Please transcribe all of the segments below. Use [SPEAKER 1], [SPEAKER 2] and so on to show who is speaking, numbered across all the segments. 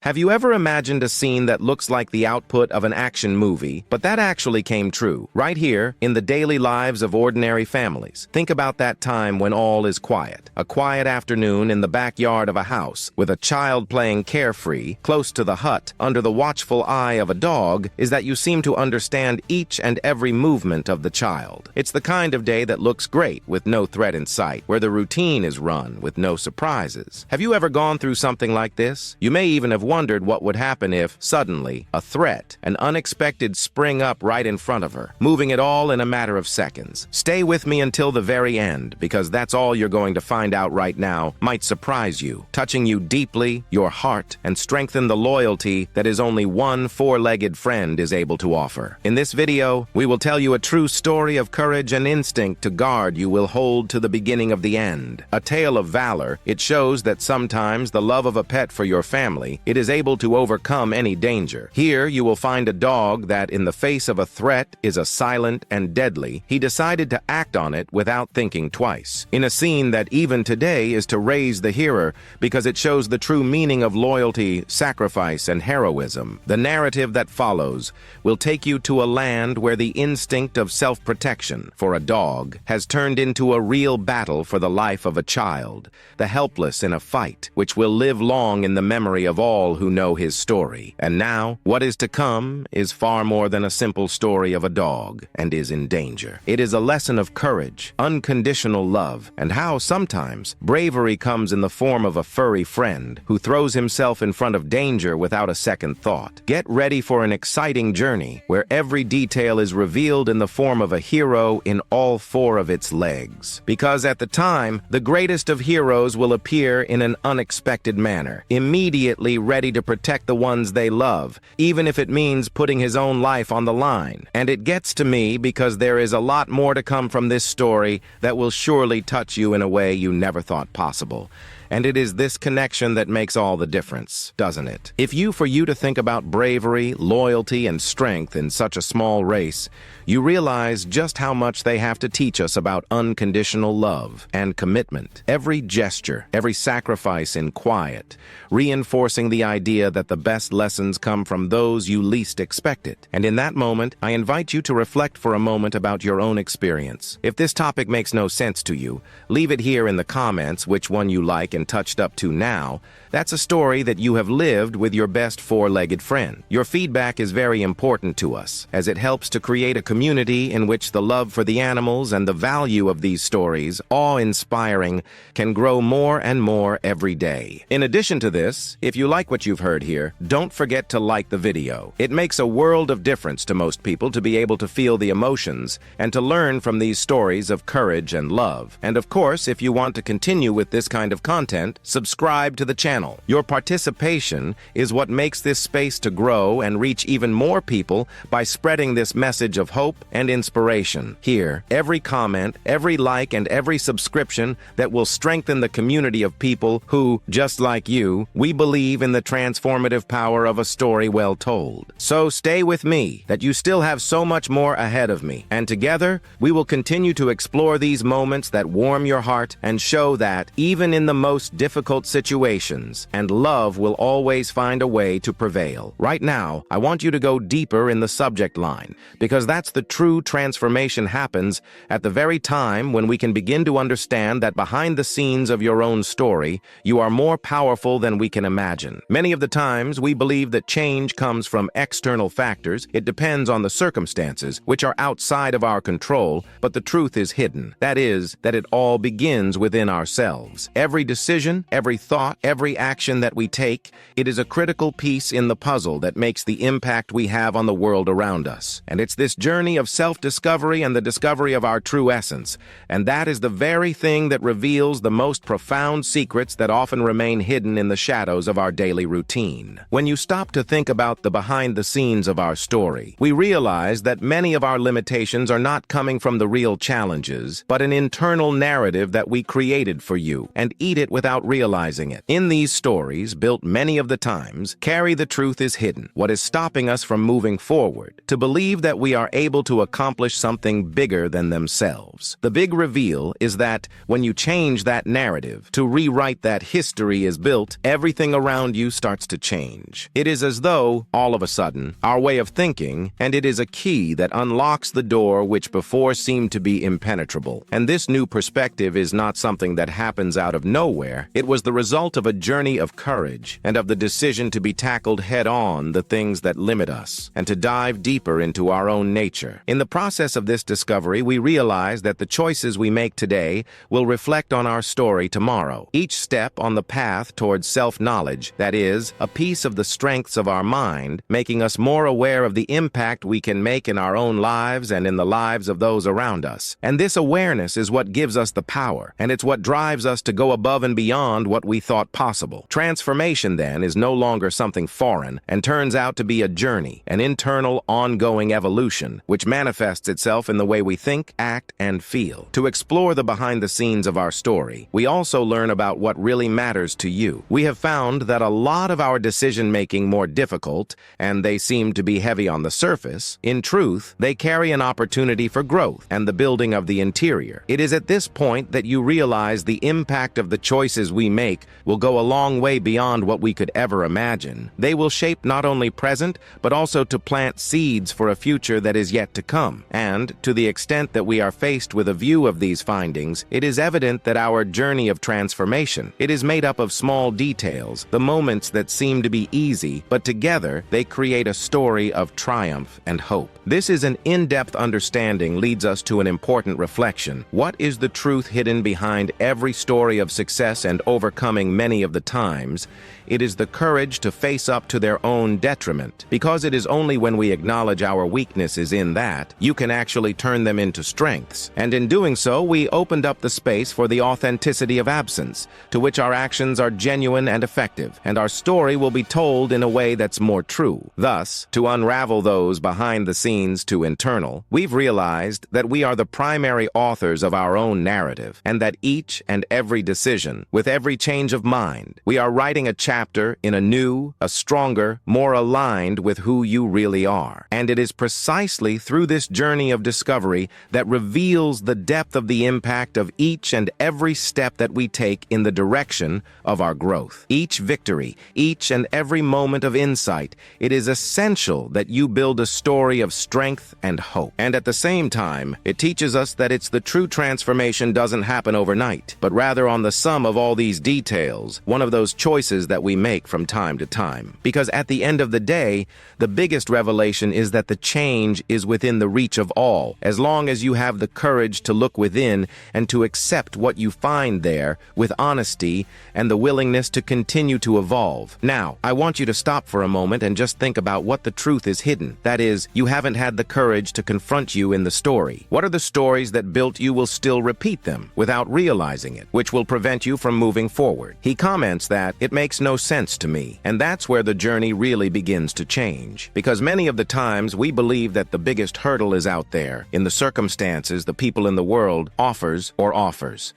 [SPEAKER 1] Have you ever imagined a scene that looks like the output of an action movie, but that actually came true, right here, in the daily lives of ordinary families? Think about that time when all is quiet. A quiet afternoon in the backyard of a house, with a child playing carefree, close to the hut, under the watchful eye of a dog, is that you seem to understand each and every movement of the child. It's the kind of day that looks great, with no threat in sight, where the routine is run, with no surprises. Have you ever gone through something like this? You may even have wondered what would happen if, suddenly, a threat, an unexpected spring up right in front of her, moving it all in a matter of seconds. Stay with me until the very end, because that's all you're going to find out right now might surprise you, touching you deeply, your heart, and strengthen the loyalty that is only one four-legged friend is able to offer. In this video, we will tell you a true story of courage and instinct to guard you will hold to the beginning of the end. A tale of valor, it shows that sometimes the love of a pet for your family, it is able to overcome any danger. Here you will find a dog that, in the face of a threat, is a silent and deadly. He decided to act on it without thinking twice. In a scene that even today is to raise the hearer because it shows the true meaning of loyalty, sacrifice, and heroism. The narrative that follows will take you to a land where the instinct of self-protection for a dog has turned into a real battle for the life of a child, the helpless in a fight, which will live long in the memory of all who know his story. And now, what is to come is far more than a simple story of a dog and is in danger. It is a lesson of courage, unconditional love, and how sometimes bravery comes in the form of a furry friend who throws himself in front of danger without a second thought. Get ready for an exciting journey where every detail is revealed in the form of a hero in all four of its legs. Because at the time, the greatest of heroes will appear in an unexpected manner, immediately ready to protect the ones they love, even if it means putting his own life on the line. And it gets to me because there is a lot more to come from this story that will surely touch you in a way you never thought possible. And it is this connection that makes all the difference, doesn't it? For you to think about bravery, loyalty, and strength in such a small race, you realize just how much they have to teach us about unconditional love and commitment. Every gesture, every sacrifice in quiet, reinforcing the idea that the best lessons come from those you least expect it. And in that moment, I invite you to reflect for a moment about your own experience. If this topic makes no sense to you, leave it here in the comments which one you like and touched up to now. That's a story that you have lived with your best four-legged friend. Your feedback is very important to us, as it helps to create a community in which the love for the animals and the value of these stories, awe-inspiring, can grow more and more every day. In addition to this, if you like what you've heard here, don't forget to like the video. It makes a world of difference to most people to be able to feel the emotions and to learn from these stories of courage and love. And of course, if you want to continue with this kind of content, subscribe to the channel. Your participation is what makes this space to grow and reach even more people by spreading this message of hope and inspiration. Here, every comment, every like, and every subscription that will strengthen the community of people who, just like you, we believe in the transformative power of a story well told. So stay with me, that you still have so much more ahead of me. And together, we will continue to explore these moments that warm your heart and show that, even in the most difficult situations, and love will always find a way to prevail. Right now, I want you to go deeper in the subject line, because that's the true transformation happens at the very time when we can begin to understand that behind the scenes of your own story, you are more powerful than we can imagine. Many of the times, we believe that change comes from external factors. It depends on the circumstances, which are outside of our control, but the truth is hidden. That is, that it all begins within ourselves. Every decision, every thought, every action that we take, it is a critical piece in the puzzle that makes the impact we have on the world around us. And it's this journey of self-discovery and the discovery of our true essence. And that is the very thing that reveals the most profound secrets that often remain hidden in the shadows of our daily routine. When you stop to think about the behind the scenes of our story, we realize that many of our limitations are not coming from the real challenges, but an internal narrative that we created for you, and eat it without realizing it. In these stories, built many of the times, carry the truth is hidden, what is stopping us from moving forward, to believe that we are able to accomplish something bigger than themselves. The big reveal is that when you change that narrative, to rewrite that history is built, everything around you starts to change. It is as though, all of a sudden, our way of thinking, and it is a key that unlocks the door which before seemed to be impenetrable. And this new perspective is not something that happens out of nowhere. It was the result of a journey of courage and of the decision to be tackled head-on the things that limit us and to dive deeper into our own nature. In the process of this discovery, we realize that the choices we make today will reflect on our story tomorrow. Each step on the path towards self-knowledge, that is, a piece of the strengths of our mind, making us more aware of the impact we can make in our own lives and in the lives of those around us. And this awareness is what gives us the power, and it's what drives us to go above and beyond what we thought possible. Transformation, then, is no longer something foreign and turns out to be a journey, an internal, ongoing evolution, which manifests itself in the way we think, act, and feel. To explore the behind the scenes of our story, we also learn about what really matters to you. We have found that a lot of our decision-making more difficult, and they seem to be heavy on the surface, in truth, they carry an opportunity for growth and the building of the interior. It is at this point that you realize the impact of the choices we make will go a long way beyond what we could ever imagine. They will shape not only present, but also to plant seeds for a future that is yet to come. And, to the extent that we are faced with a view of these findings, it is evident that our journey of transformation, it is made up of small details, the moments that seem to be easy, but together they create a story of triumph and hope. This is an in-depth understanding leads us to an important reflection. What is the truth hidden behind every story of success and overcoming many of the times? It is the courage to face up to their own detriment, because it is only when we acknowledge our weaknesses in that you can actually turn them into strengths. And in doing so, we opened up the space for the authenticity of absence, to which our actions are genuine and effective, and our story will be told in a way that's more true. Thus, to unravel those behind the scenes to internal, we've realized that we are the primary authors of our own narrative, and that each and every decision, with every change of mind, we are writing a chapter in a new, a stronger, more aligned with who you really are. And it is precisely through this journey of discovery that reveals the depth of the impact of each and every step that we take in the direction of our growth. Each victory, each and every moment of insight, it is essential that you build a story of strength and hope. And at the same time, it teaches us that it's the true transformation doesn't happen overnight, but rather on the sum of all these details, one of those choices that we make from time to time. Because at the end of the day, the biggest revelation is that the change is within the reach of all, as long as you have the courage to look within and to accept what you find there with honesty and the willingness to continue to evolve. Now, I want you to stop for a moment and just think about what the truth is hidden. That is, you haven't had the courage to confront you in the story. What are the stories that built you will still repeat them without realizing it, which will prevent you from moving forward? He comments that it makes no sense to me, and that's where the journey really begins to change. Because many of the times we believe that the biggest hurdle is out there, in the circumstances, the people in the world, offers.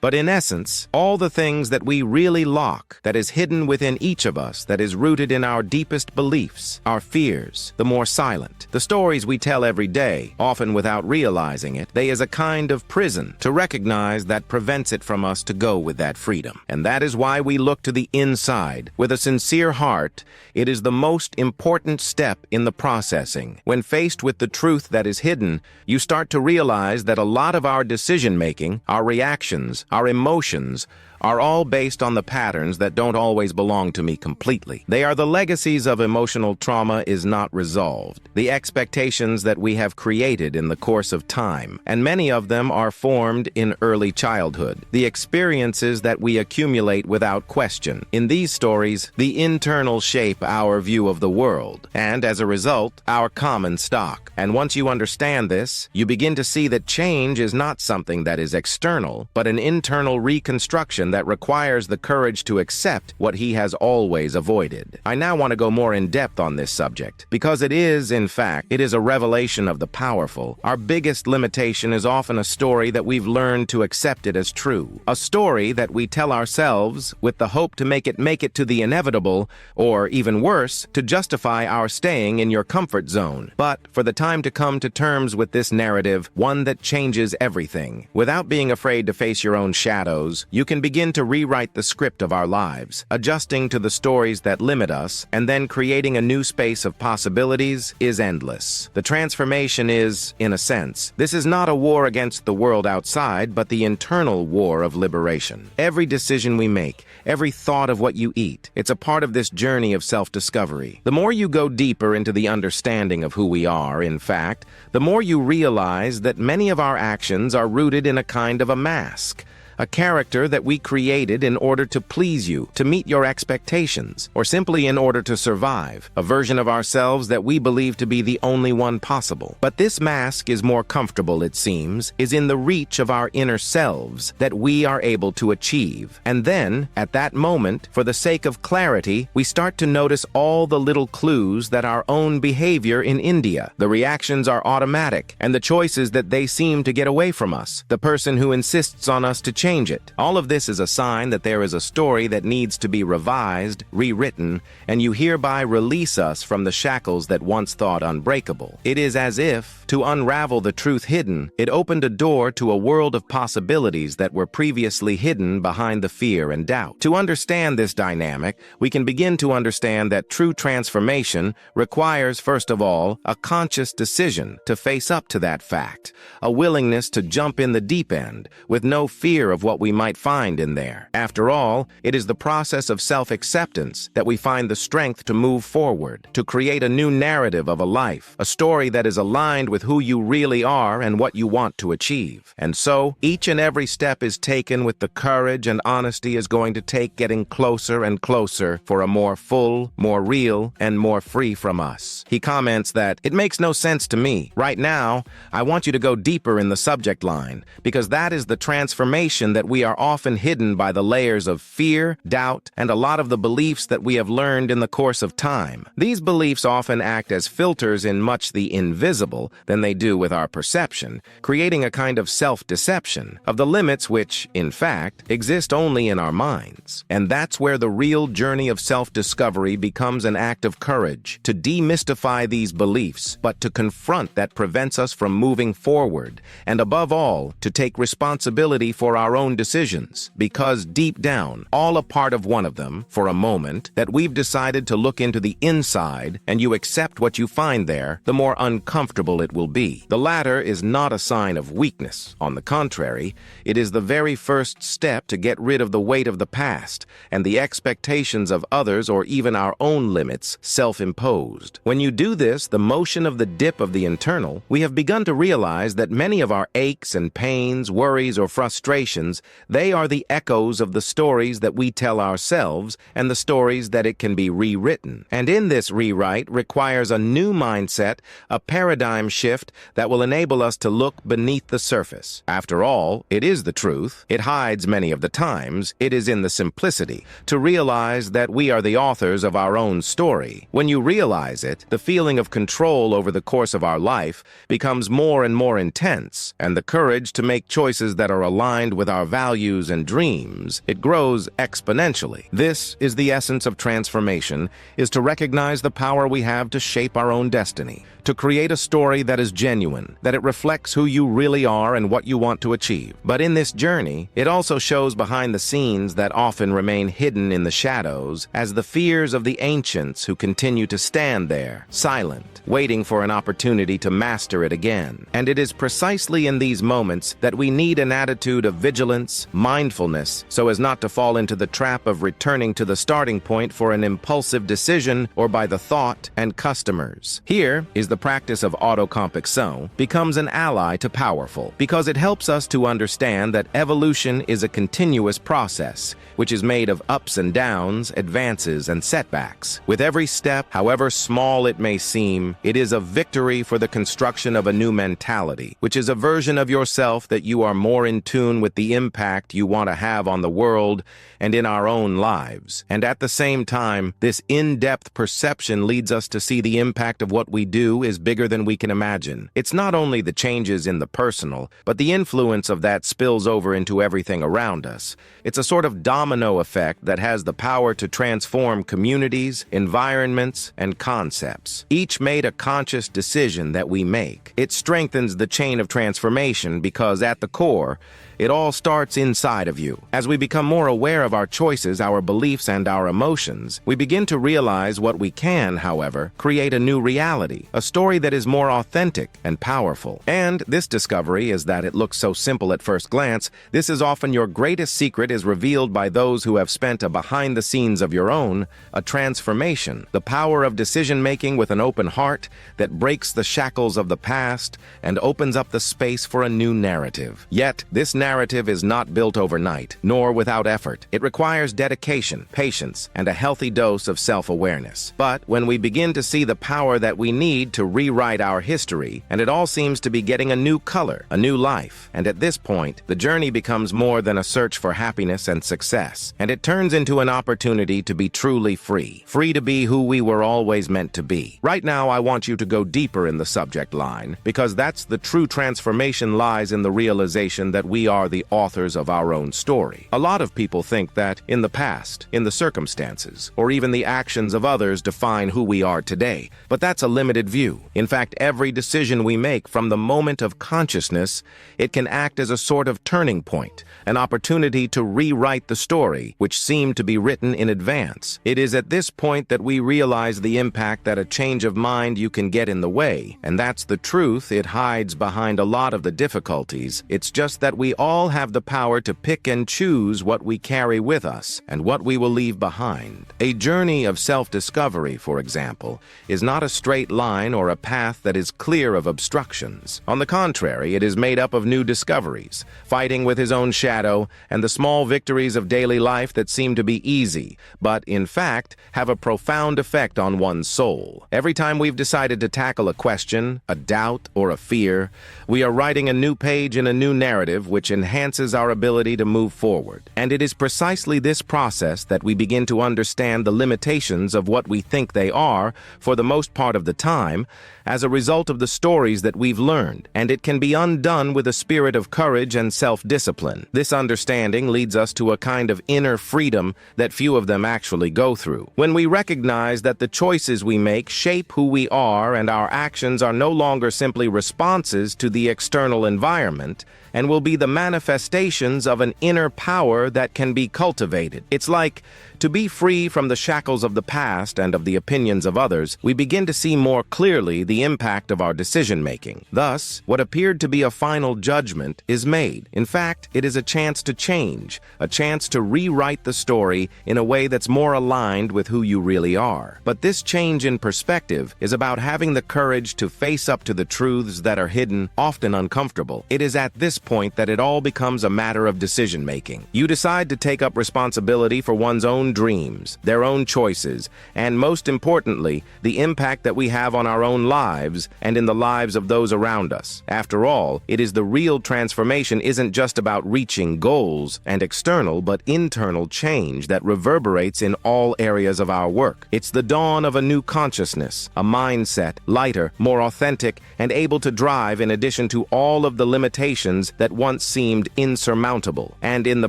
[SPEAKER 1] But in essence, all the things that we really lock, that is hidden within each of us, that is rooted in our deepest beliefs, our fears, the more silent, the stories we tell every day, often without realizing it, they is a kind of prison to recognize that prevents it from us to go with that freedom. And that is why we look to the inside. With a sincere heart, it is the most important step in the processing. When faced with the truth that is hidden, you start to realize that a lot of our decision-making, our reactions, our emotions, are all based on the patterns that don't always belong to me completely. They are the legacies of emotional trauma is not resolved, the expectations that we have created in the course of time, and many of them are formed in early childhood, the experiences that we accumulate without question. In these stories, the internal shape our view of the world, and as a result, our common stock. And once you understand this, you begin to see that change is not something that is external, but an internal reconstruction that requires the courage to accept what he has always avoided. I now want to go more in depth on this subject, because it is, in fact, it is a revelation of the powerful. Our biggest limitation is often a story that we've learned to accept it as true. A story that we tell ourselves with the hope to make it to the inevitable, or even worse, to justify our staying in your comfort zone. But for the time to come to terms with this narrative, one that changes everything. Without being afraid to face your own shadows, you can begin to rewrite the script of our lives, adjusting to the stories that limit us, and then creating a new space of possibilities is endless. The transformation is, in a sense, this is not a war against the world outside, but the internal war of liberation. Every decision we make, every thought of what you eat, it's a part of this journey of self-discovery. The more you go deeper into the understanding of who we are, in fact, the more you realize that many of our actions are rooted in a kind of a mask. A character that we created in order to please you, to meet your expectations, or simply in order to survive. A version of ourselves that we believe to be the only one possible. But this mask is more comfortable, it seems, is in the reach of our inner selves that we are able to achieve. And then, at that moment, for the sake of clarity, we start to notice all the little clues that our own behavior in India. The reactions are automatic, and the choices that they seem to get away from us. The person who insists on us to change it. All of this is a sign that there is a story that needs to be revised, rewritten, and you hereby release us from the shackles that once thought unbreakable. It is as if, to unravel the truth hidden, it opened a door to a world of possibilities that were previously hidden behind the fear and doubt. To understand this dynamic, we can begin to understand that true transformation requires, first of all, a conscious decision to face up to that fact, a willingness to jump in the deep end, with no fear of what we might find in there. After all, it is the process of self-acceptance that we find the strength to move forward, to create a new narrative of a life, a story that is aligned with who you really are and what you want to achieve. And so, each and every step is taken with the courage and honesty is going to take getting closer and closer for a more full, more real, and more free from us. He comments that, "It makes no sense to me. Right now, I want you to go deeper in the subject line, because that is the transformation that we are often hidden by the layers of fear, doubt, and a lot of the beliefs that we have learned in the course of time. These beliefs often act as filters in much the invisible than they do with our perception, creating a kind of self-deception of the limits which, in fact, exist only in our minds. And that's where the real journey of self-discovery becomes an act of courage, to demystify these beliefs, but to confront that prevents us from moving forward, and above all, to take responsibility for our own decisions, because deep down, all a part of one of them, for a moment, that we've decided to look into the inside and you accept what you find there, the more uncomfortable it will be. The latter is not a sign of weakness. On the contrary, it is the very first step to get rid of the weight of the past and the expectations of others or even our own limits, self-imposed. When you do this, the motion of the dip of the internal, we have begun to realize that many of our aches and pains, worries, or frustrations, they are the echoes of the stories that we tell ourselves and the stories that it can be rewritten. And in this rewrite requires a new mindset, a paradigm shift that will enable us to look beneath the surface. After all, it is the truth. It hides many of the times. It is in the simplicity to realize that we are the authors of our own story. When you realize it, the feeling of control over the course of our life becomes more and more intense, and the courage to make choices that are aligned with our values and dreams, it grows exponentially. This is the essence of transformation, is to recognize the power we have to shape our own destiny, to create a story that is genuine, that it reflects who you really are and what you want to achieve. But in this journey, it also shows behind the scenes that often remain hidden in the shadows as the fears of the ancients who continue to stand there, silent, waiting for an opportunity to master it again. And it is precisely in these moments that we need an attitude of vigilance, mindfulness, so as not to fall into the trap of returning to the starting point for an impulsive decision or by the thought and customers. Here is the practice of autocompassion becomes an ally to powerful, because it helps us to understand that evolution is a continuous process, which is made of ups and downs, advances and setbacks. With every step, however small it may seem, it is a victory for the construction of a new mentality, which is a version of yourself that you are more in tune with the the impact you want to have on the world and in our own lives. And at the same time, this in-depth perception leads us to see the impact of what we do is bigger than we can imagine. It's not only the changes in the personal, but the influence of that spills over into everything around us. It's a sort of domino effect that has the power to transform communities, environments, and concepts. Each made a conscious decision that we make. It strengthens the chain of transformation because at the core, it all starts inside of you. As we become more aware of our choices, our beliefs, and our emotions, we begin to realize what we can, however, create a new reality, a story that is more authentic and powerful. And this discovery is that it looks so simple at first glance. This is often your greatest secret is revealed by those who have spent a behind the scenes of your own, a transformation, the power of decision-making with an open heart that breaks the shackles of the past and opens up the space for a new narrative. Yet, this narrative is not built overnight, nor without effort. It requires dedication, patience, and a healthy dose of self-awareness. But when we begin to see the power that we need to rewrite our history, and it all seems to be getting a new color, a new life, and at this point, the journey becomes more than a search for happiness and success, and it turns into an opportunity to be truly free. Free to be who we were always meant to be. Right now, I want you to go deeper in the subject line, because that's the true transformation lies in the realization that we are the authors of our own story. A lot of people think that in the past, in the circumstances, or even the actions of others define who we are today, but that's a limited view. In fact, every decision we make from the moment of consciousness, it can act as a sort of turning point, an opportunity to rewrite the story, which seemed to be written in advance. It is at this point that we realize the impact that a change of mind you can get in the way, and that's the truth. It hides behind a lot of the difficulties. It's just that we all have the power to pick and choose what we carry with us and what we will leave behind. A journey of self-discovery, for example, is not a straight line or a path that is clear of obstructions. On the contrary, it is made up of new discoveries, fighting with his own shadow, and the small victories of daily life that seem to be easy, but in fact have a profound effect on one's soul. Every time we've decided to tackle a question, a doubt, or a fear, we are writing a new page in a new narrative which enhances our ability to move forward. And it is precisely this process that we begin to understand the limitations of what we think they are, for the most part of the time, as a result of the stories that we've learned, and it can be undone with a spirit of courage and self-discipline. This understanding leads us to a kind of inner freedom that few of them actually go through. When we recognize that the choices we make shape who we are and our actions are no longer simply responses to the external environment, and will be the manifestations of an inner power that can be cultivated. It's like, to be free from the shackles of the past and of the opinions of others, we begin to see more clearly the impact of our decision-making. Thus, what appeared to be a final judgment is made. In fact, it is a chance to change, a chance to rewrite the story in a way that's more aligned with who you really are. But this change in perspective is about having the courage to face up to the truths that are hidden, often uncomfortable. It is at this point that it all becomes a matter of decision-making. You decide to take up responsibility for one's own dreams, their own choices, and most importantly, the impact that we have on our own lives and in the lives of those around us. After all, it is the real transformation isn't just about reaching goals and external but internal change that reverberates in all areas of our work. It's the dawn of a new consciousness, a mindset, lighter, more authentic, and able to drive in addition to all of the limitations that once seemed insurmountable. And in the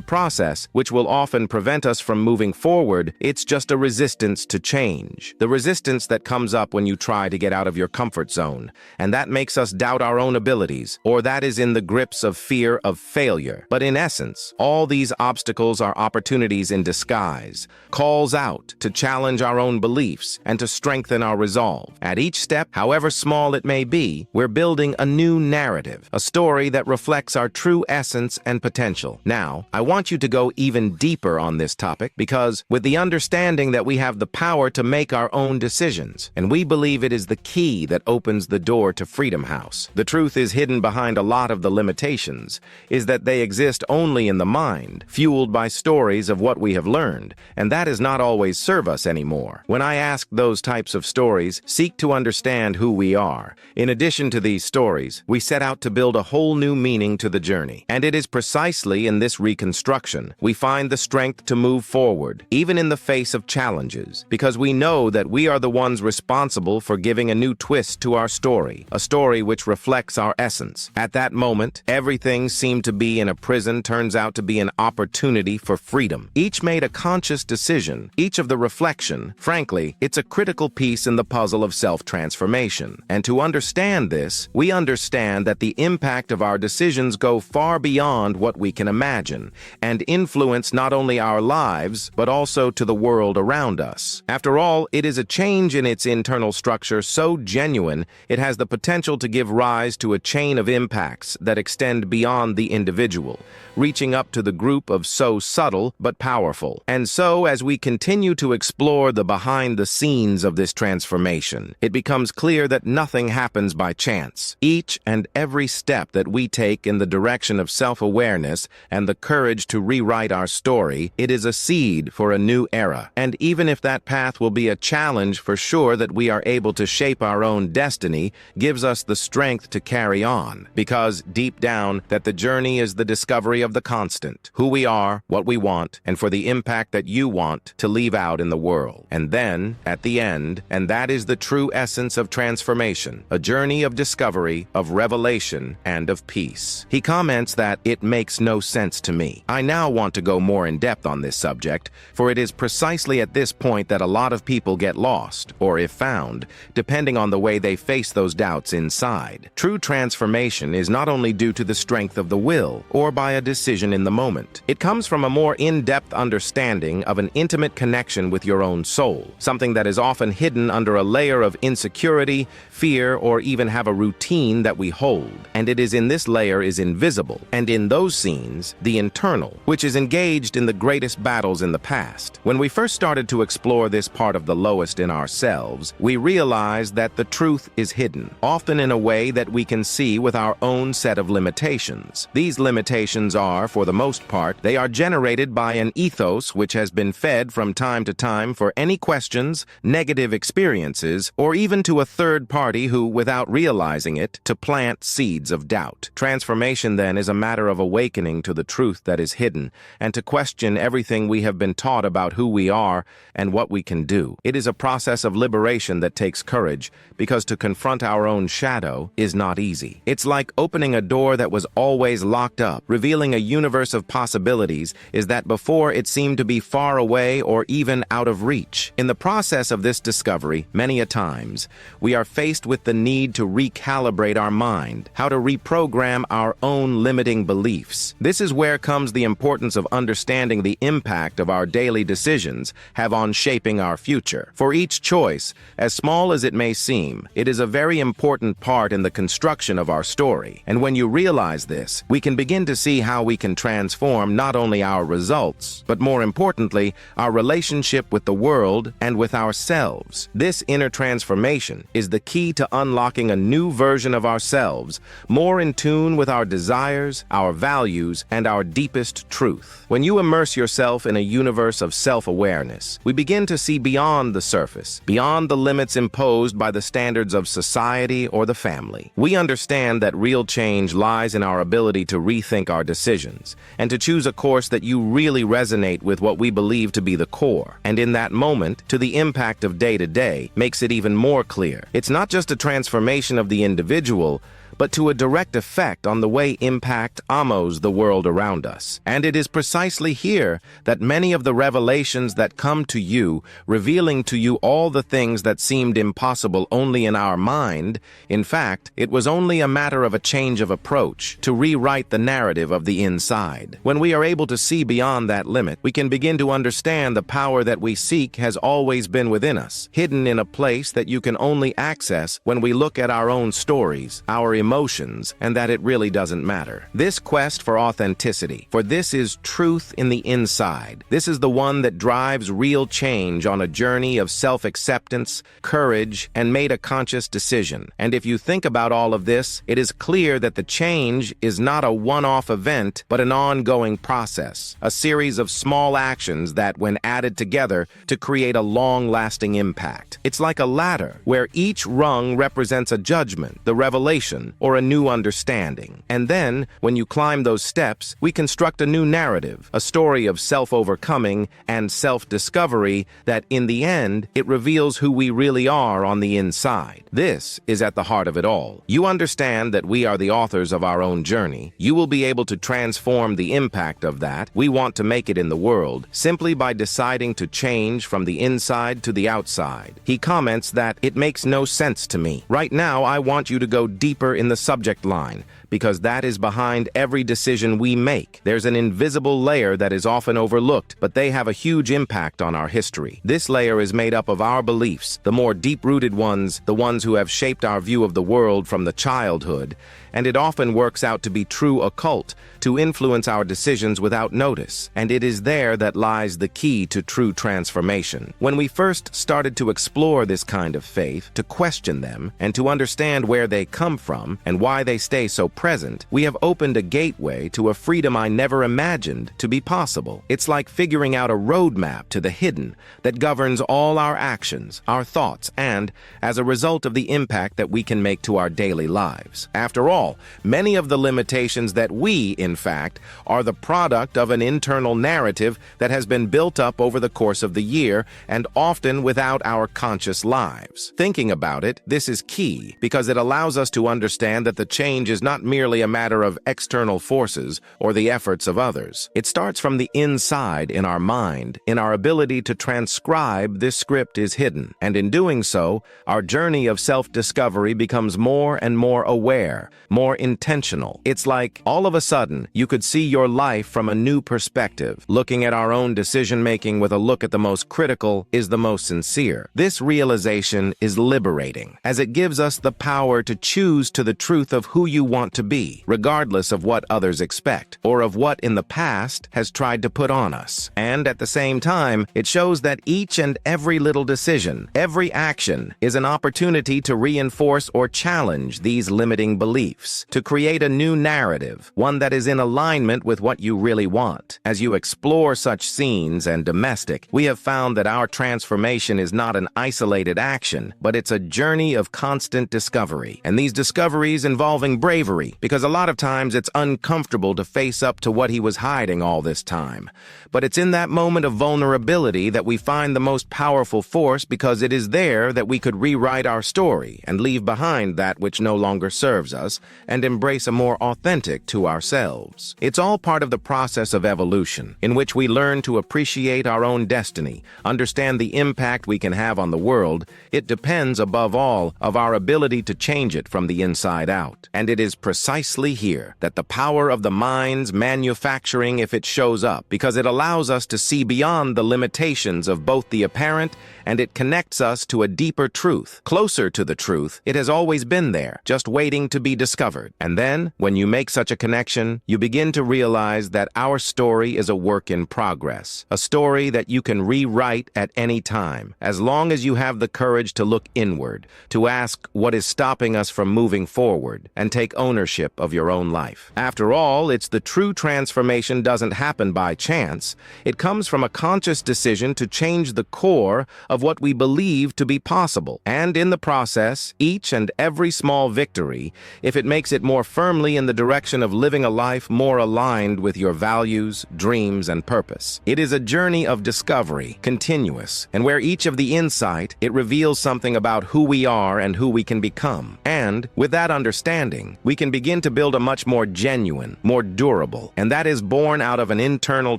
[SPEAKER 1] process, which will often prevent us from moving forward, it's just a resistance to change. The resistance that comes up when you try to get out of your comfort zone, and that makes us doubt our own abilities, or that is in the grips of fear of failure. But in essence, all these obstacles are opportunities in disguise, calls out to challenge our own beliefs and to strengthen our resolve. At each step, however small it may be, we're building a new narrative, a story that reflects our true essence and potential. Now, I want you to go even deeper on this topic because with the understanding that we have the power to make our own decisions, and we believe it is the key that opens the door to Freedom House. The truth is hidden behind a lot of the limitations, is that they exist only in the mind, fueled by stories of what we have learned, and that does not always serve us anymore. When I ask those types of stories, seek to understand who we are. In addition to these stories, we set out to build a whole new meaning to the journey, and it is precisely in this reconstruction we find the strength to move forward, even in the face of challenges, because we know that we are the ones responsible for giving a new twist to our story, a story which reflects our essence. At that moment, everything seemed to be in a prison turns out to be an opportunity for freedom. Each made a conscious decision, each of the reflection. Frankly, it's a critical piece in the puzzle of self-transformation. And to understand this, we understand that the impact of our decisions go far beyond what we can imagine, and influence not only our lives, but also to the world around us. After all, it is a change in its internal structure so genuine, it has the potential to give rise to a chain of impacts that extend beyond the individual, reaching up to the group of so subtle but powerful. And so, as we continue to explore the behind-the-scenes of this transformation, it becomes clear that nothing happens by chance. Each and every step that we take in the direction of self-awareness and the courage to rewrite our story, it is a seed for a new era. And even if that path will be a challenge, for sure that we are able to shape our own destiny gives us the strength to carry on. Because deep down, that the journey is the discovery of the constant, who we are, what we want, and for the impact that you want to leave out in the world. And then, at the end, and that is the true essence of transformation, a journey of discovery, of revelation, and of peace. He comments that it makes no sense to me. I now want to go more in depth on this subject, for it is precisely at this point that a lot of people get lost, or if found, depending on the way they face those doubts inside. True transformation is not only due to the strength of the will, or by a decision in the moment. It comes from a more in-depth understanding of an intimate connection with your own soul, something that is often hidden under a layer of insecurity, fear, or even have a routine that we hold. And it is in this layer is invisible, and in those scenes, the internal, which is engaged in the greatest battles in the past. When we first started to explore this part of the lowest in ourselves, we realized that the truth is hidden, often in a way that we can see with our own set of limitations. These limitations are, for the most part, they are generated by an ethos which has been fed from time to time for any questions, negative experiences, or even to a third party who, without realizing it, to plant seeds of doubt. Transformation, then, is a matter of awakening to the truth that is hidden, and to question everything we have been taught about who we are and what we can do. It is a process of liberation that takes courage, because to confront our own shadow is not easy. It's like opening a door that was always locked up, revealing a universe of possibilities is that before it seemed to be far away or even out of reach. In the process of this discovery, many a times, we are faced with the need to recalibrate our mind, how to reprogram our own limiting beliefs. This is where comes the importance of understanding the impact of our daily decisions have on shaping our future. For each choice, as small as it may seem, it is a very important part in the construction of our story. And when you realize this, we can begin to see how we can transform not only our results, but more importantly, our relationship with the world and with ourselves. This inner transformation is the key to unlocking a new version of ourselves, more in tune with our desires, our values, and our deepest truth. When you immerse yourself in a universe of self-awareness, we begin to see beyond the surface, beyond the limits imposed by the standards of society or the family. We understand that real change lies in our ability to rethink our decisions and to choose a course that you really resonate with what we believe to be the core. And in that moment, to the impact of day to day, makes it even more clear. It's not just a transformation of the individual, but to a direct effect on the way impact amos the world around us. And it is precisely here that many of the revelations that come to you, revealing to you all the things that seemed impossible only in our mind, in fact, it was only a matter of a change of approach to rewrite the narrative of the inside. When we are able to see beyond that limit, we can begin to understand the power that we seek has always been within us, hidden in a place that you can only access when we look at our own stories, our emotions and that it really doesn't matter. This quest for authenticity, for this is truth in the inside. This is the one that drives real change on a journey of self-acceptance, courage, and made a conscious decision. And if you think about all of this, it is clear that the change is not a one-off event, but an ongoing process, a series of small actions that, when added together, to create a long-lasting impact. It's like a ladder, where each rung represents a judgment, the revelation, or a new understanding. And then, when you climb those steps, we construct a new narrative, a story of self-overcoming and self-discovery that, in the end, it reveals who we really are on the inside. This is at the heart of it all. You understand that we are the authors of our own journey. You will be able to transform the impact of that we want to make it in the world simply by deciding to change from the inside to the outside. He comments that it makes no sense to me. Right now, I want you to go deeper in the subject line, because that is behind every decision we make. There's an invisible layer that is often overlooked, but they have a huge impact on our history. This layer is made up of our beliefs, the more deep-rooted ones, the ones who have shaped our view of the world from the childhood, and it often works out to be true occult, to influence our decisions without notice. And it is there that lies the key to true transformation. When we first started to explore this kind of faith, to question them, and to understand where they come from and why they stay so present, we have opened a gateway to a freedom I never imagined to be possible. It's like figuring out a roadmap to the hidden that governs all our actions, our thoughts, and, as a result of the impact that we can make to our daily lives. After all, many of the limitations that we, in fact, are the product of an internal narrative that has been built up over the course of the year and often without our conscious lives. Thinking about it, this is key because it allows us to understand that the change is not merely a matter of external forces or the efforts of others. It starts from the inside in our mind, in our ability to transcribe this script is hidden. And in doing so, our journey of self-discovery becomes more and more aware, more intentional. It's like, all of a sudden, you could see your life from a new perspective. Looking at our own decision-making with a look at the most critical is the most sincere. This realization is liberating, as it gives us the power to choose to the truth of who you want to be, regardless of what others expect, or of what in the past has tried to put on us. And at the same time, it shows that each and every little decision, every action, is an opportunity to reinforce or challenge these limiting beliefs, to create a new narrative, one that is in alignment with what you really want. As you explore such scenes and domestic, we have found that our transformation is not an isolated action, but it's a journey of constant discovery. And these discoveries involving bravery, because a lot of times it's uncomfortable to face up to what he was hiding all this time. But it's in that moment of vulnerability that we find the most powerful force, because it is there that we could rewrite our story and leave behind that which no longer serves us and embrace a more authentic to ourselves. It's all part of the process of evolution, in which we learn to appreciate our own destiny, understand the impact we can have on the world. It depends, above all, of our ability to change it from the inside out. And it is precisely here that the power of the mind's manufacturing, if it shows up, because it allows us to see beyond the limitations of both the apparent, and it connects us to a deeper truth, closer to the truth. It has always been there, just waiting to be discovered. And then, when you make such a connection, you begin to realize that our story is a work in progress, a story that you can rewrite at any time, as long as you have the courage to look inward, to ask what is stopping us from moving forward, and take ownership of your own life. After all, it's the true transformation doesn't happen by chance. It comes from a conscious decision to change the core of what we believe to be possible. And in the process, each and every small victory, if it makes it more firmly in the direction of living a life more aligned with your values, dreams, and purpose. It is a journey of discovery, continuous, and where each of the insight, it reveals something about who we are and who we can become. And with that understanding, we can begin to build a much more genuine, more durable, and that is born out of an internal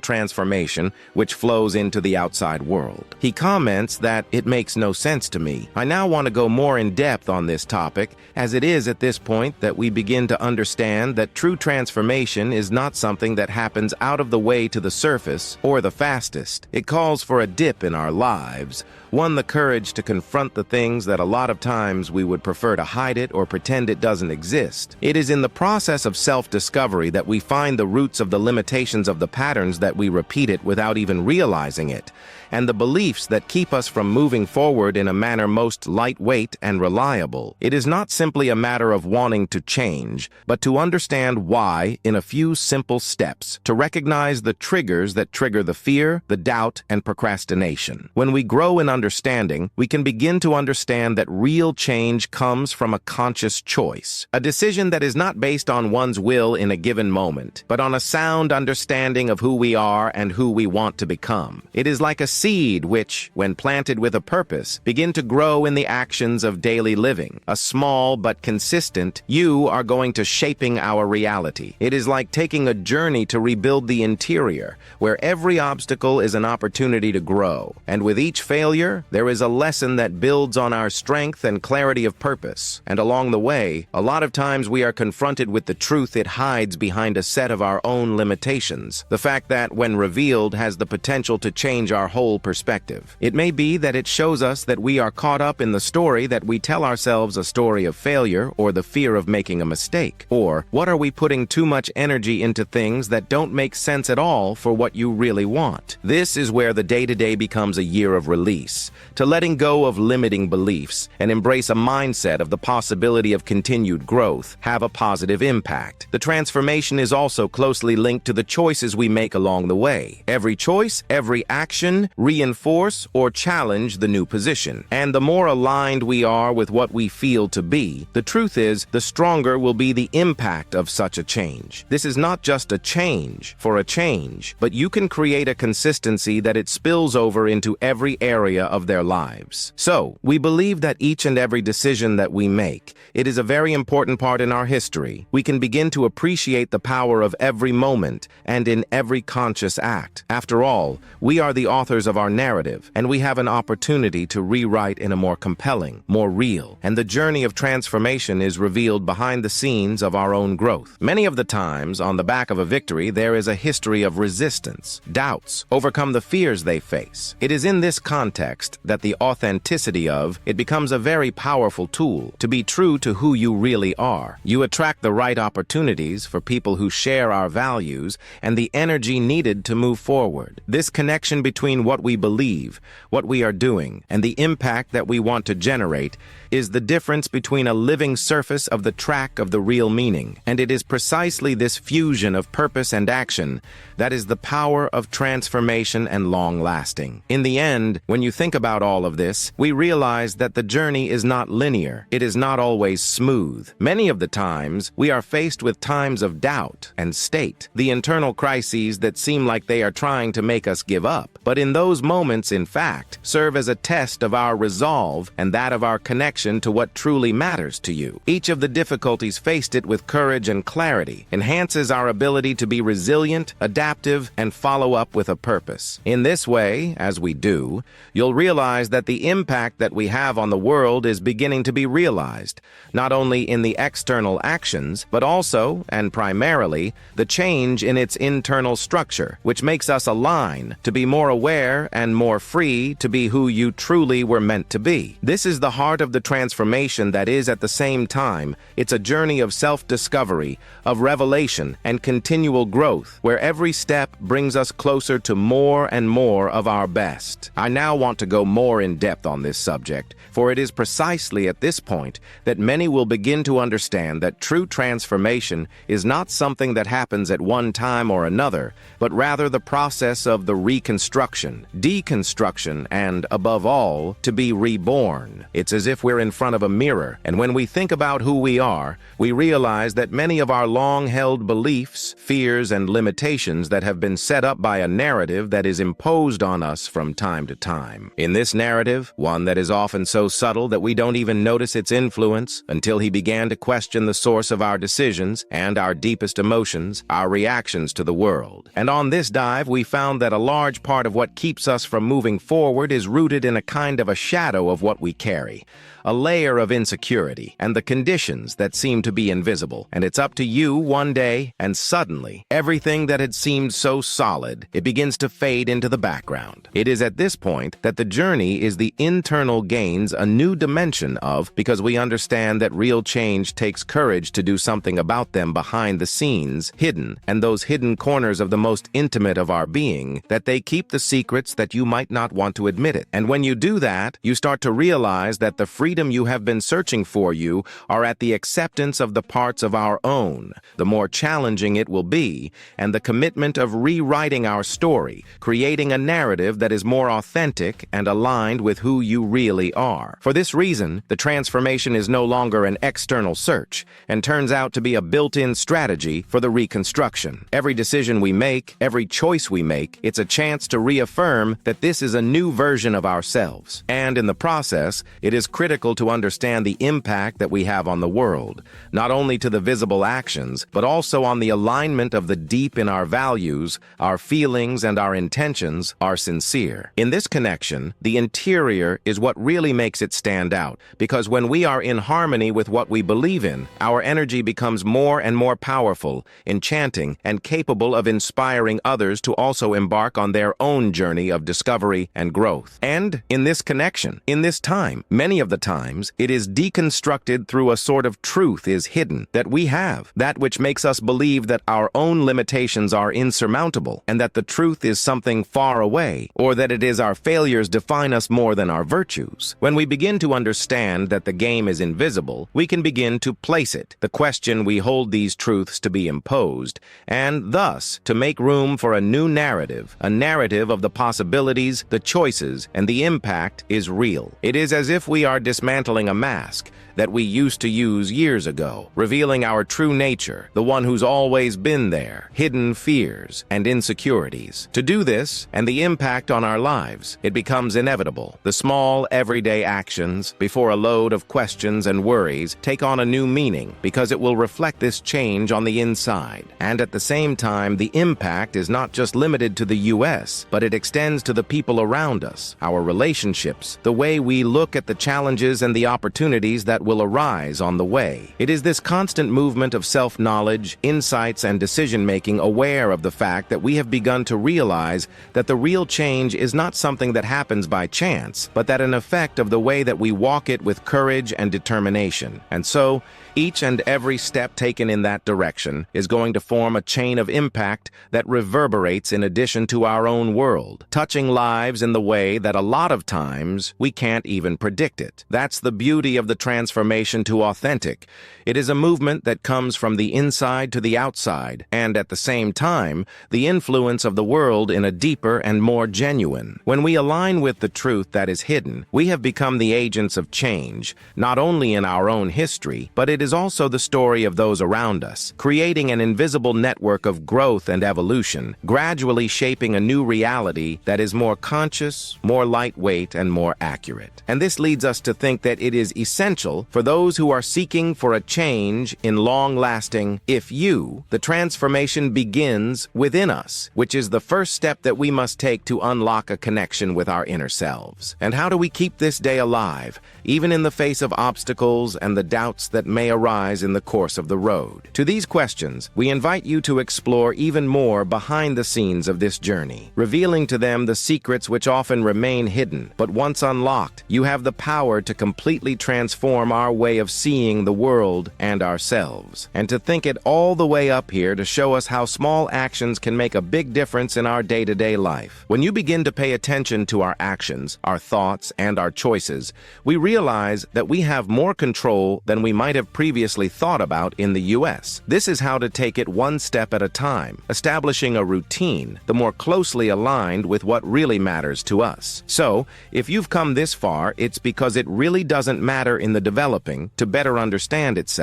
[SPEAKER 1] transformation which flows into the outside world. He comments that it makes no sense to me. I now want to go more in depth on this topic, as it is at this point that we begin to understand that true transformation is not something that happens out of the way to the surface or the fastest. It calls for a dip in our lives, One, the courage to confront the things that a lot of times we would prefer to hide it or pretend it doesn't exist. It is in the process of self-discovery that we find the roots of the limitations of the patterns that we repeat it without even realizing it, and the beliefs that keep us from moving forward in a manner most lightweight and reliable. It is not simply a matter of wanting to change, but to understand why in a few simple steps, to recognize the triggers that trigger the fear, the doubt, and procrastination. When we grow in understanding, we can begin to understand that real change comes from a conscious choice, a decision that is not based on one's will in a given moment, but on a sound understanding of who we are and who we want to become. It is like a seed which, when planted with a purpose, begin to grow in the actions of daily living. A small but consistent, you are going to shaping our reality. It is like taking a journey to rebuild the interior, where every obstacle is an opportunity to grow. And with each failure, there is a lesson that builds on our strength and clarity of purpose. And along the way, a lot of times we are confronted with the truth it hides behind a set of our own limitations. The fact that, when revealed, has the potential to change our whole perspective. It may be that it shows us that we are caught up in the story that we tell ourselves, a story of failure or the fear of making a mistake. Or, what are we putting too much energy into things that don't make sense at all for what you really want? This is where the day-to-day becomes a year of release, to letting go of limiting beliefs and embrace a mindset of the possibility of continued growth, have a positive impact. The transformation is also closely linked to the choices we make along the way. Every choice, every action, reinforce or challenge the new position. And the more aligned we are with what we feel to be, the truth is, the stronger will be the impact of such a change. This is not just a change for a change, but you can create a consistency that it spills over into every area of their lives. So, we believe that each and every decision that we make, it is a very important part in our history. We can begin to appreciate the power of every moment and in every conscious act. After all, we are the authors of our narrative, and we have an opportunity to rewrite in a more compelling, more real, and the journey of transformation is revealed behind the scenes of our own growth. Many of the times, on the back of a victory, there is a history of resistance, doubts, overcome the fears they face. It is in this context that the authenticity of it becomes a very powerful tool. To be true to who you really are, you attract the right opportunities for people who share our values and the energy needed to move forward. This connection between what we believe, what we are doing, and the impact that we want to generate is the difference between a living surface of the track of the real meaning. And it is precisely this fusion of purpose and action that is the power of transformation and long-lasting. In the end, when you think about all of this, we realize that the journey is not linear. It is not always smooth. Many of the times, we are faced with times of doubt and state, the internal crises that seem like they are trying to make us give up. But in those moments, in fact, serve as a test of our resolve and that of our connection to what truly matters to you. Each of the difficulties faced it with courage and clarity enhances our ability to be resilient, adaptive, and follow up with a purpose. In this way, as we do, you'll realize that the impact that we have on the world is beginning to be realized, not only in the external actions, but also, and primarily, the change in its internal structure, which makes us align to be more aware and more free to be who you truly were meant to be. This is the heart of the transformation that is, at the same time, it's a journey of self-discovery, of revelation, and continual growth, where every step brings us closer to more and more of our best. I now want to go more in depth on this subject, for it is precisely at this point that many will begin to understand that true transformation is not something that happens at one time or another, but rather the process of the reconstruction, deconstruction, and, above all, to be reborn. It's as if we're in front of a mirror, and when we think about who we are, we realize that many of our long-held beliefs, fears, and limitations that have been set up by a narrative that is imposed on us from time to time. In this narrative, one that is often so subtle that we don't even notice its influence until he began to question the source of our decisions and our deepest emotions, our reactions to the world. And on this dive, we found that a large part of what keeps us from moving forward is rooted in a kind of a shadow of what we carry. a layer of insecurity, and the conditions that seem to be invisible. And it's up to you one day, and suddenly, everything that had seemed so solid, it begins to fade into the background. It is at this point that the journey is the internal gains a new dimension of, because we understand that real change takes courage to do something about them behind the scenes, hidden, and those hidden corners of the most intimate of our being, that they keep the secrets that you might not want to admit it. And when you do that, you start to realize that the freedom you have been searching for you are at the acceptance of the parts of our own, the more challenging it will be, and the commitment of rewriting our story, creating a narrative that is more authentic and aligned with who you really are. For this reason, the transformation is no longer an external search and turns out to be a built-in strategy for the reconstruction. Every decision we make, every choice we make, it's a chance to reaffirm that this is a new version of ourselves. And in the process, it is critical to understand the impact that we have on the world, not only to the visible actions, but also on the alignment of the deep in our values, our feelings, and our intentions are sincere. In this connection, the interior is what really makes it stand out, because when we are in harmony with what we believe in, our energy becomes more and more powerful, enchanting, and capable of inspiring others to also embark on their own journey of discovery and growth. And in this connection, in this time, many of the times, it is deconstructed through a sort of truth is hidden that we have, that which makes us believe that our own limitations are insurmountable, and that the truth is something far away, or that it is our failures define us more than our virtues. When we begin to understand that the game is invisible, we can begin to place it, the question we hold these truths to be imposed, and thus to make room for a new narrative, a narrative of the possibilities, the choices, and the impact is real. It is as if we are dismantling a mask that we used to use years ago, revealing our true nature, the one who's always been there, hidden fears and insecurities. To do this, and the impact on our lives, it becomes inevitable. The small, everyday actions, before a load of questions and worries, take on a new meaning, because it will reflect this change on the inside. And at the same time, the impact is not just limited to the US, but it extends to the people around us, our relationships, the way we look at the challenges and the opportunities that will arise on the way. It is this constant movement of self-knowledge, insights, and decision-making aware of the fact that we have begun to realize that the real change is not something that happens by chance, but that an effect of the way that we walk it with courage and determination. And so, each and every step taken in that direction is going to form a chain of impact that reverberates in addition to our own world, touching lives in the way that a lot of times we can't even predict it. That's the beauty of the transformation to authentic. It is a movement that comes from the inside to the outside, and at the same time, the influence of the world in a deeper and more genuine. When we align with the truth that is hidden, we have become the agents of change, not only in our own history, but it is also the story of those around us, creating an invisible network of growth and evolution, gradually shaping a new reality that is more conscious, more lightweight, and more accurate. And this leads us to think that it is essential for those who are seeking for a change in long-lasting, the transformation begins within us, which is the first step that we must take to unlock a connection with our inner selves. And how do we keep this day alive, even in the face of obstacles and the doubts that may arise in the course of the road? To these questions, we invite you to explore even more behind the scenes of this journey, revealing to them the secrets which often remain hidden, but once unlocked, you have the power to completely transform our way of seeing the world and ourselves, and to think it all the way up here to show us how small actions can make a big difference in our day-to-day life. When you begin to pay attention to our actions, our thoughts, and our choices, we realize that we have more control than we might have previously thought about in the US. This is how to take it one step at a time, establishing a routine, the more closely aligned with what really matters to us. So, if you've come this far, it's because it really doesn't matter in the developing to better understand itself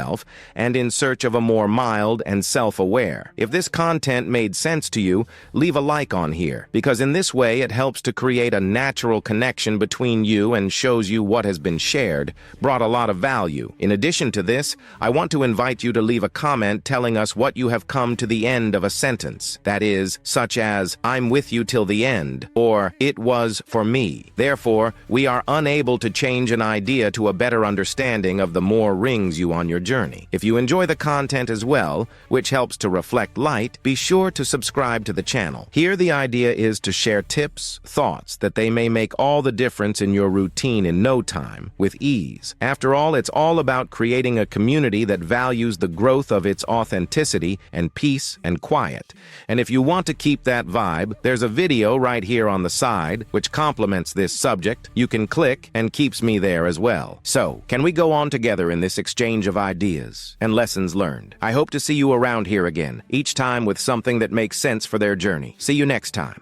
[SPEAKER 1] and in search of a more mild and self-aware. If this content made sense to you, leave a like on here, because in this way it helps to create a natural connection between you and shows you what has been shared, brought a lot of value. In addition to this, I want to invite you to leave a comment telling us what you have come to the end of a sentence. That is, such as, "I'm with you till the end," or "It was for me." Therefore, we are unable to change an idea to a better understanding of the more rings you on your journey. If you enjoy the content as well, which helps to reflect light, be sure to subscribe to the channel. Here the idea is to share tips, thoughts that they may make all the difference in your routine in no time, with ease. After all, it's all about creating a community that values the growth of its authenticity and peace and quiet. And if you want to keep that vibe, there's a video right here on the side which complements this subject. You can click and keeps me there as well. So, can we go on together in this exchange of ideas and lessons learned? I hope to see you around here again, each time with something that makes sense for their journey. See you next time.